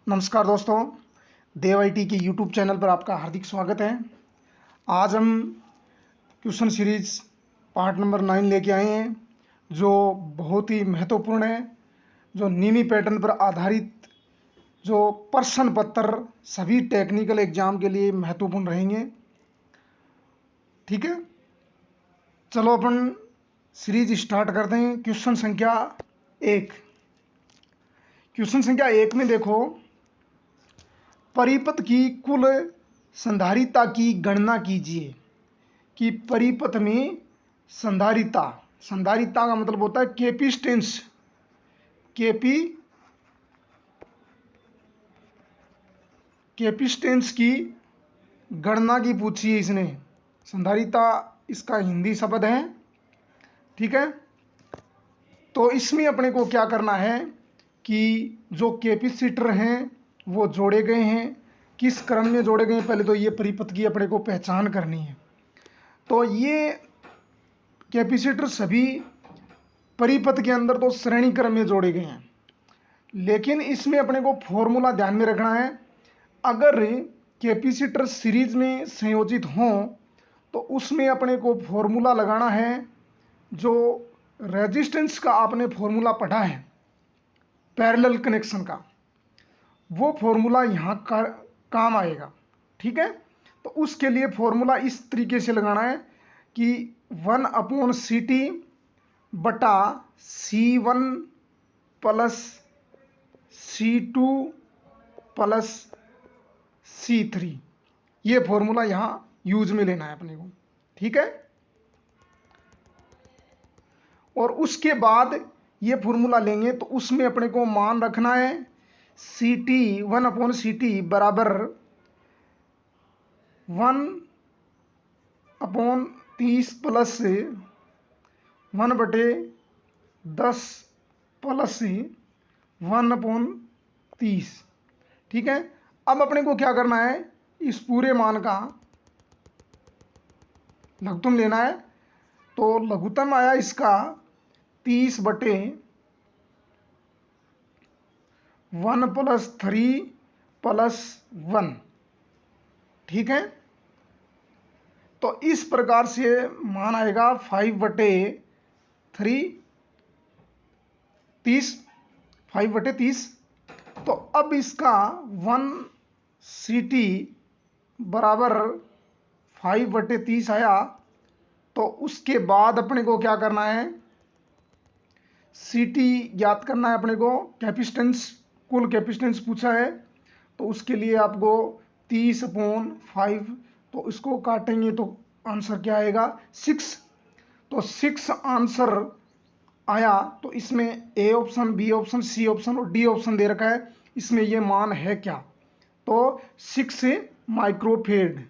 नमस्कार दोस्तों, देव I T के यूट्यूब चैनल पर आपका हार्दिक स्वागत है। आज हम क्वेश्चन सीरीज पार्ट नंबर 9 लेके आए हैं, जो बहुत ही महत्वपूर्ण है, जो नीमी पैटर्न पर आधारित जो प्रश्न पत्र सभी टेक्निकल एग्जाम के लिए महत्वपूर्ण रहेंगे। ठीक है, चलो अपन सीरीज स्टार्ट करते हैं। क्वेश्चन संख्या 1। क्वेश्चन संख्या 1 में देखो, परिपथ की कुल संधारिता की गणना कीजिए। कि परिपथ में संधारिता का मतलब होता है कैपेसिटेंस। कैपेसिटेंस की गणना की पूछी है इसने। संधारिता इसका हिंदी शब्द है। ठीक है, तो इसमें अपने को क्या करना है कि जो कैपेसिटर हैं वो जोड़े गए हैं, किस क्रम में जोड़े गए हैं, पहले तो ये परिपथ की अपने को पहचान करनी है। तो ये कैपेसिटर सभी परिपथ के अंदर तो श्रेणी क्रम में जोड़े गए हैं, लेकिन इसमें अपने को फॉर्मूला ध्यान में रखना है। अगर कैपेसिटर सीरीज में संयोजित हों तो उसमें अपने को फॉर्मूला लगाना है, जो रेजिस्टेंस का आपने फॉर्मूला पढ़ा है पैरेलल कनेक्शन का, वो फॉर्मूला यहाँ काम आएगा। ठीक है, तो उसके लिए फॉर्मूला इस तरीके से लगाना है कि 1/CT बटा C1 plus C2 plus C3, ये फॉर्मूला यहाँ यूज में लेना है अपने को। ठीक है, और उसके बाद ये फॉर्मूला लेंगे तो उसमें अपने को मान रखना है CT 1/CT बराबर 1/30 प्लस 1/10 प्लस 1/30। ठीक है, अब अपने को क्या करना है, इस पूरे मान का लघुत्तम लेना है। तो लघुत्तम आया इसका 30/1 प्लस 3 प्लस 1। ठीक है, तो इस प्रकार से मान आएगा 5/3 5/30। तो अब इसका 1CT बराबर 5/30 आया। तो उसके बाद अपने को क्या करना है, CT ज्ञात करना है अपने को। कैपेसिटेंस, कुल कैपेसिटेंस पूछा है, तो उसके लिए आपको 30/5, तो इसको काटेंगे तो आंसर क्या आएगा 6। तो 6 आंसर आया। तो इसमें A option, B option, C option और D ऑप्शन दे रखा है। इसमें ये मान है क्या, तो 6 माइक्रोफेड।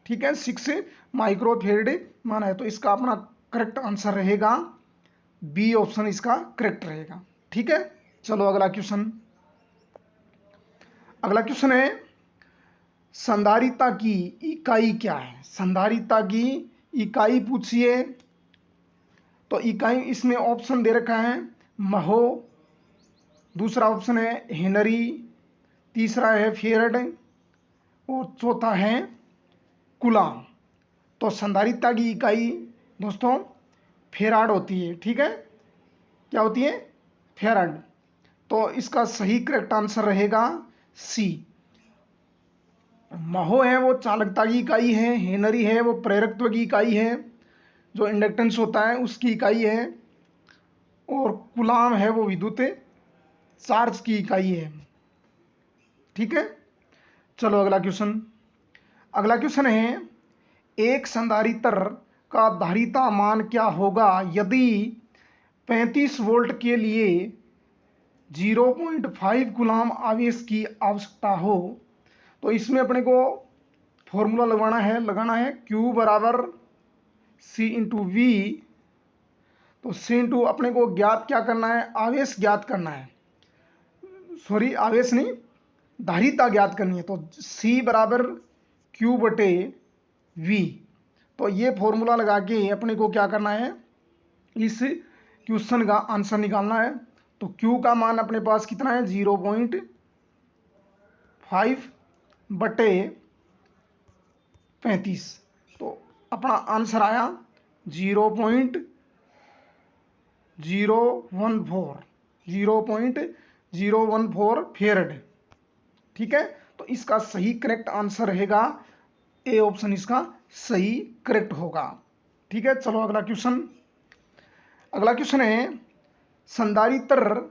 ठीक है, 6 माइक्रोफेड मान है, तो इसका अपना करेक्ट आंसर रहेगा B ऑप्शन, इसका करेक्ट रहेगा। ठीक है, चलो अगला क्वेश्चन है, संधारिता की इकाई क्या है। संधारिता की इकाई पूछिए। तो इकाई इसमें ऑप्शन दे रखा है महो, दूसरा ऑप्शन है हेनरी, तीसरा है फेरड और चौथा है कूलाम। तो संधारिता की इकाई दोस्तों फेराड होती है। ठीक है, क्या होती है, फेराड। तो इसका सही करेक्ट आंसर रहेगा C। महो है वो चालकता की इकाई है, हेनरी है वो प्रेरकत्व की इकाई है, जो इंडक्टेंस होता है उसकी इकाई है, और कूलाम है वो विद्युत चार्ज की इकाई है। ठीक है, चलो अगला क्वेश्चन है, एक संधारित्र का धारिता मान क्या होगा यदि 35 वोल्ट के लिए 0.5 कूलाम आवेश की आवश्यकता हो। तो इसमें अपने को फॉर्मूला लगाना है Q बराबर C इंटू V। तो C इंटू अपने को ज्ञात क्या करना है, आवेश ज्ञात करना है, सॉरी आवेश नहीं, धारिता ज्ञात करनी है। तो C बराबर Q/V। तो ये फॉर्मूला लगा के अपने को क्या करना है, इस क्वेश्चन का आंसर निकालना है। तो Q का मान अपने पास कितना है, 0.5 5/35। तो अपना आंसर आया 0.014 फेरेड। ठीक है, तो इसका सही करेक्ट आंसर रहेगा ए ऑप्शन, इसका सही करेक्ट होगा। ठीक है, चलो अगला क्वेश्चन। अगला क्वेश्चन है संधारित्र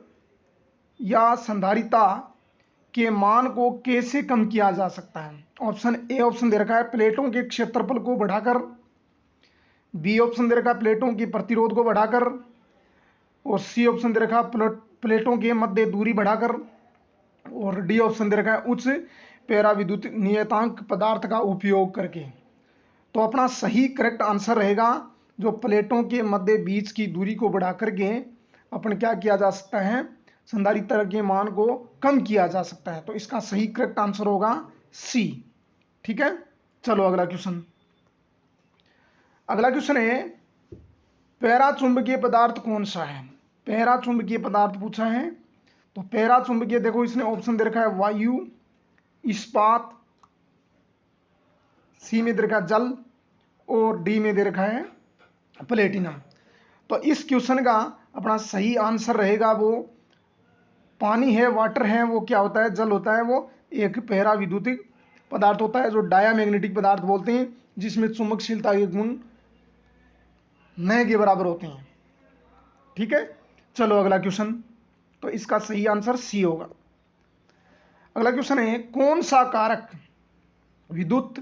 या संधारिता के मान को कैसे कम किया जा सकता है। ऑप्शन ए ऑप्शन दे रखा है प्लेटों के क्षेत्रफल को बढ़ाकर, बी ऑप्शन दे रखा है प्लेटों की प्रतिरोध को बढ़ाकर, और सी ऑप्शन दे रखा है प्लेटों के मध्य दूरी बढ़ाकर, और डी ऑप्शन दे रखा है उच्च पैराविद्युत नियतांक पदार्थ का उपयोग करके। तो अपना सही करेक्ट आंसर रहेगा जो प्लेटों के मध्य बीच की दूरी को बढ़ा करके अपन क्या किया जा सकता है, संधारित्र के मान को कम किया जा सकता है। तो इसका सही करेक्ट आंसर होगा सी। ठीक है, चलो अगला क्वेश्चन। अगला क्वेश्चन है पैराचुंबकीय पदार्थ कौन सा है। पैराचुंबकीय पदार्थ पूछा है। तो पैराचुंबकीय देखो इसने ऑप्शन दे रखा है वायु, इस्पात, सी में दे रखा है जल, और डी में दे रखा है प्लेटिनम। तो इस क्वेश्चन का अपना सही आंसर रहेगा वो पानी है, वाटर है, वो क्या होता है, जल होता है। वो एक पैरा विद्युतिक पदार्थ होता है जो डायामैग्नेटिक पदार्थ बोलते हैं, जिसमें चुंबकशीलता के गुण न के बराबर होते हैं। ठीक है, चलो अगला क्वेश्चन। तो इसका सही आंसर सी होगा। अगला क्वेश्चन है कौन सा कारक विद्युत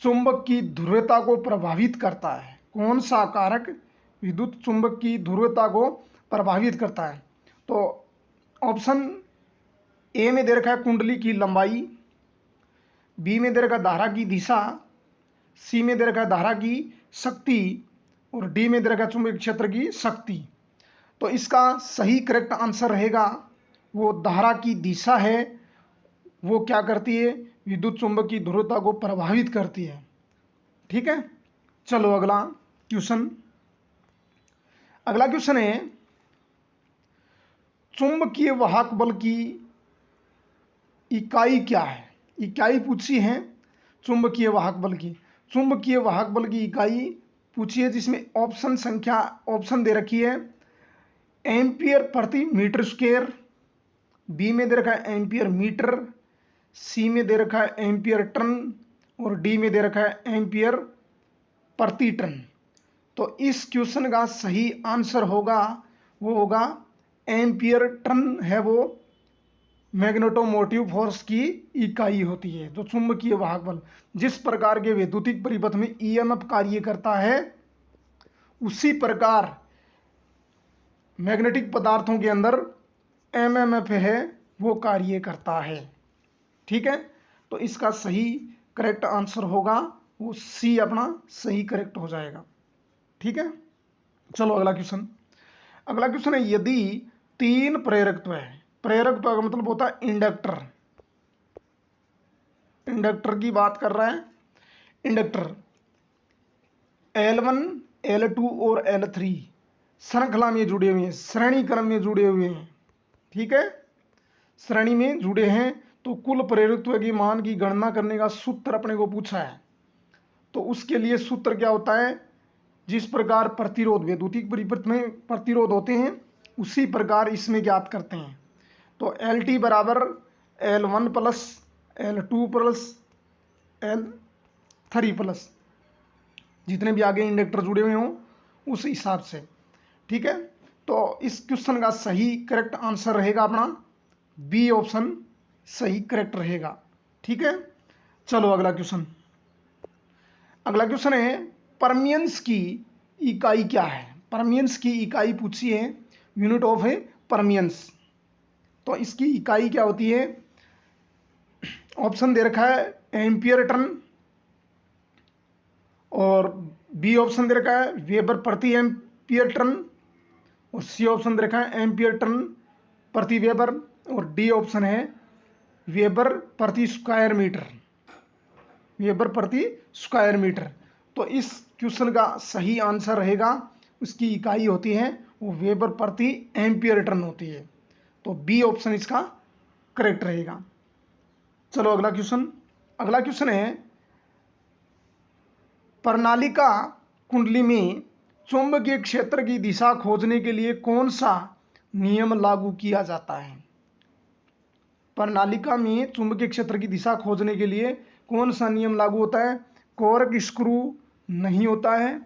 चुंबक की ध्रुवता को प्रभावित करता है। कौन सा कारक विद्युत चुंबक की ध्रुवता को प्रभावित करता है। तो ऑप्शन ए में दे रखा है कुंडली की लंबाई, बी में दे रखा है धारा की दिशा, सी में दे रखा है धारा की शक्ति, और डी में दे रखा है चुंबकीय क्षेत्र की शक्ति। तो इसका सही करेक्ट आंसर रहेगा वो धारा की दिशा है, वो क्या करती है, विद्युत चुंबक की ध्रुवता को प्रभावित करती है। ठीक है, चलो अगला क्वेश्चन। अगला क्वेश्चन है चुंबकीय वाहक बल की इकाई क्या है। इकाई पूछी है चुंबकीय वाहक बल की। चुंबकीय वाहक बल की इकाई पूछी है जिसमें ऑप्शन दे रखी है एम्पियर प्रति मीटर स्क्वायर, बी में दे रखा है एम्पियर मीटर, सी में दे रखा है एम्पियर टन, और डी में दे रखा है एम्पियर प्रति टन। तो इस क्वेश्चन का सही आंसर होगा वो होगा एम्पियर टन है वो मैग्नेटोमोटिव फोर्स की इकाई होती है। जो चुंबकीय वाहक बल जिस प्रकार के वैद्युतिक परिपथ में ईएमएफ कार्य करता है उसी प्रकार मैग्नेटिक पदार्थों के अंदर एमएमएफ है वो कार्य करता है। ठीक है, तो इसका सही करेक्ट आंसर होगा वो सी, अपना सही करेक्ट हो जाएगा। ठीक है, चलो अगला क्वेश्चन। अगला क्वेश्चन है यदि तीन प्रेरकत्व है, प्रेरकत्व का मतलब होता है इंडक्टर, इंडक्टर की बात कर रहा है। इंडक्टर L1, L2 और L3 श्रृंखला में जुड़े हुए हैं, श्रेणी क्रम में जुड़े हुए हैं। ठीक है, श्रेणी में जुड़े हैं। तो कुल प्रेरकत्व के मान की गणना करने का सूत्र अपने को पूछा है। तो उसके लिए सूत्र क्या होता है, जिस प्रकार प्रतिरोध वैद्युतिक परिपथ में प्रतिरोध होते हैं उसी प्रकार इसमें ज्ञात करते हैं। तो LT बराबर L1 plus L2 plus L3 plus जितने भी आगे इंडक्टर जुड़े हुए हों उस हिसाब से। ठीक है, तो इस क्वेश्चन का सही करेक्ट आंसर रहेगा अपना बी ऑप्शन सही करेक्ट रहेगा। ठीक है, चलो अगला क्वेश्चन। अगला क्वेश्चन है परमियंस की इकाई क्या है। परमियंस की इकाई पूछी है, यूनिट ऑफ है परमियंस। तो इसकी इकाई क्या होती है, ऑप्शन दे रखा है एम्पियर टन, और बी ऑप्शन दे रखा है वेबर प्रति एम्पियर टन, और सी ऑप्शन दे रखा है एम्पियर टन प्रति वेबर, और डी ऑप्शन है वेबर प्रति स्क्वायर मीटर, वेबर प्रति स्क्वायर मीटर। तो इस क्वेश्चन का सही आंसर रहेगा उसकी इकाई होती है वो वेबर प्रति एम्पियर टन होती है। तो बी ऑप्शन इसका करेक्ट रहेगा। चलो अगला क्वेश्चन है, प्रणालिका कुंडली में चुंबकीय क्षेत्र की दिशा खोजने के लिए कौन सा नियम लागू किया जाता है? प्रणालिका में चुंबकीय क्षेत्र की दिशा खोजने के लिए कौन सा नियम लागू होता है? कॉर्क स्क्रू नहीं होता है,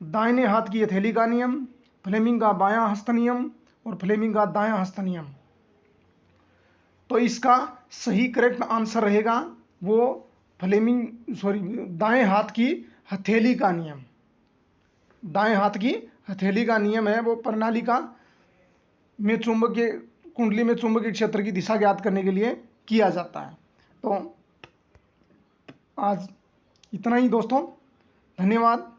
दाहिने हाथ की हथेली का नियम, फ्लेमिंग का बायां हस्त नियम और फ्लेमिंग का दायां हस्त नियम। तो इसका सही करेक्ट आंसर रहेगा वो दाएं हाथ की हथेली का नियम। दाएं हाथ की हथेली का नियम है वो प्रणालिका में चुंबकीय कुंडली में चुंबकीय क्षेत्र की दिशा ज्ञात करने के लिए किया जाता है। तो आज इतना ही दोस्तों, धन्यवाद।